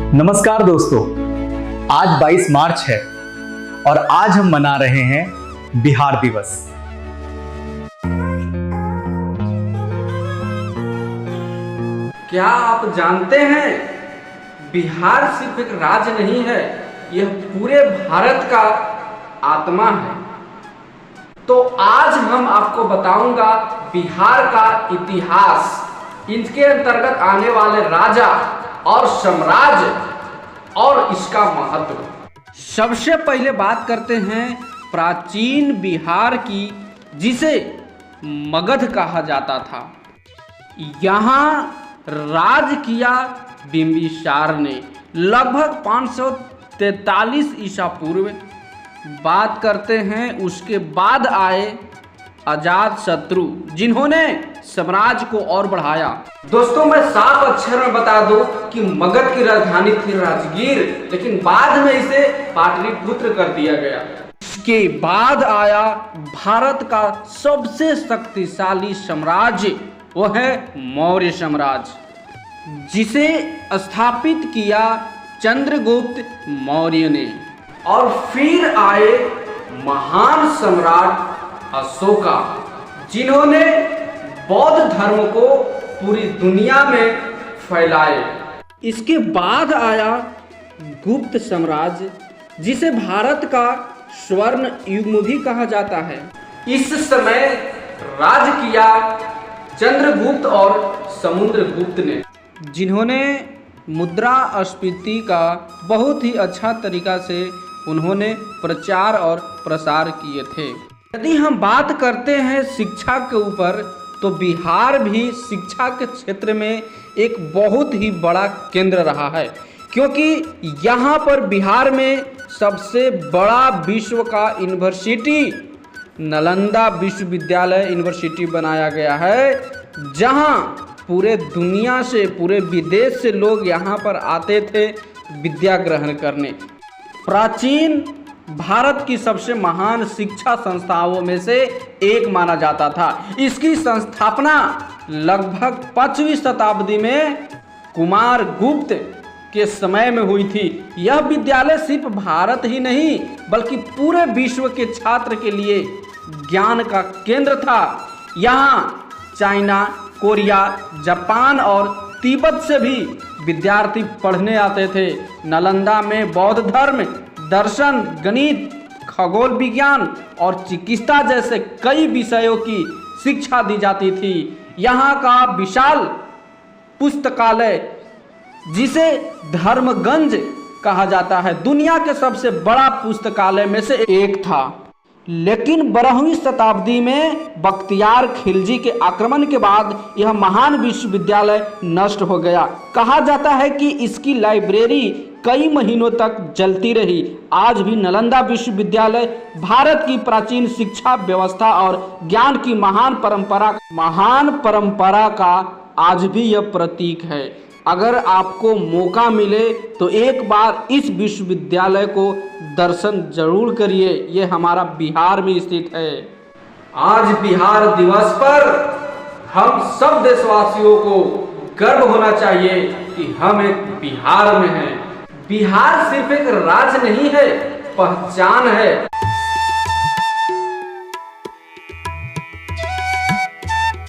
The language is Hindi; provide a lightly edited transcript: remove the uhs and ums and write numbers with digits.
नमस्कार दोस्तों, आज 22 मार्च है और आज हम मना रहे हैं बिहार दिवस। क्या आप जानते हैं बिहार सिर्फ एक राज्य नहीं है, यह पूरे भारत का आत्मा है। तो आज हम आपको बताऊंगा बिहार का इतिहास, इसके अंतर्गत आने वाले राजा और साम्राज्य और इसका महत्व। सबसे पहले बात करते हैं प्राचीन बिहार की, जिसे मगध कहा जाता था। यहाँ राज किया बिंबिसार ने लगभग 543 ईसा पूर्व। बात करते हैं उसके बाद आए अजातशत्रु, जिन्होंने साम्राज्य को और बढ़ाया। दोस्तों, मैं साफ अक्षर में बता दूं कि मगध की राजधानी थी राजगीर, लेकिन बाद में इसे पाटलिपुत्र कर दिया गया। इसके बाद आया भारत का सबसे शक्तिशाली साम्राज्य, वो है मौर्य साम्राज्य, जिसे स्थापित किया चंद्रगुप्त मौर्य ने। और फिर आए महान सम्राट अशोका, जिन्होंने बौद्ध धर्म को पूरी दुनिया में फैलाए। इसके बाद आया गुप्त साम्राज्य, जिसे भारत का स्वर्ण युग भी कहा जाता है। इस समय राज किया चंद्रगुप्त और समुद्रगुप्त ने, जिन्होंने मुद्रास्फीति का बहुत ही अच्छा तरीका से उन्होंने प्रचार और प्रसार किए थे। यदि हम बात करते हैं शिक्षा के ऊपर, तो बिहार भी शिक्षा के क्षेत्र में एक बहुत ही बड़ा केंद्र रहा है, क्योंकि यहाँ पर बिहार में सबसे बड़ा विश्व का यूनिवर्सिटी नालंदा विश्वविद्यालय यूनिवर्सिटी बनाया गया है, जहाँ पूरे दुनिया से, पूरे विदेश से लोग यहाँ पर आते थे विद्या ग्रहण करने। प्राचीन भारत की सबसे महान शिक्षा संस्थाओं में से एक माना जाता था। इसकी संस्थापना लगभग 5वीं शताब्दी में कुमार गुप्त के समय में हुई थी। यह विद्यालय सिर्फ भारत ही नहीं, बल्कि पूरे विश्व के छात्र के लिए ज्ञान का केंद्र था। यहाँ चाइना, कोरिया, जापान और तिब्बत से भी विद्यार्थी पढ़ने आते थे। नालंदा में बौद्ध धर्म, दर्शन, गणित, खगोल विज्ञान और चिकित्सा जैसे कई विषयों की शिक्षा दी जाती थी। यहाँ का विशाल पुस्तकालय, जिसे धर्मगंज कहा जाता है, दुनिया के सबसे बड़ा पुस्तकालय में से एक था। लेकिन 12वीं शताब्दी में बख्तियार खिलजी के आक्रमण के बाद यह महान विश्वविद्यालय नष्ट हो गया। कहा जाता है कि इसकी लाइब्रेरी कई महीनों तक जलती रही। आज भी नालंदा विश्वविद्यालय भारत की प्राचीन शिक्षा व्यवस्था और ज्ञान की महान परंपरा का आज भी यह प्रतीक है। अगर आपको मौका मिले तो एक बार इस विश्वविद्यालय को दर्शन जरूर करिए। ये हमारा बिहार में स्थित है। आज बिहार दिवस पर हम सब देशवासियों को गर्व होना चाहिए कि हम एक बिहार में हैं। बिहार सिर्फ एक राज्य नहीं है, पहचान है।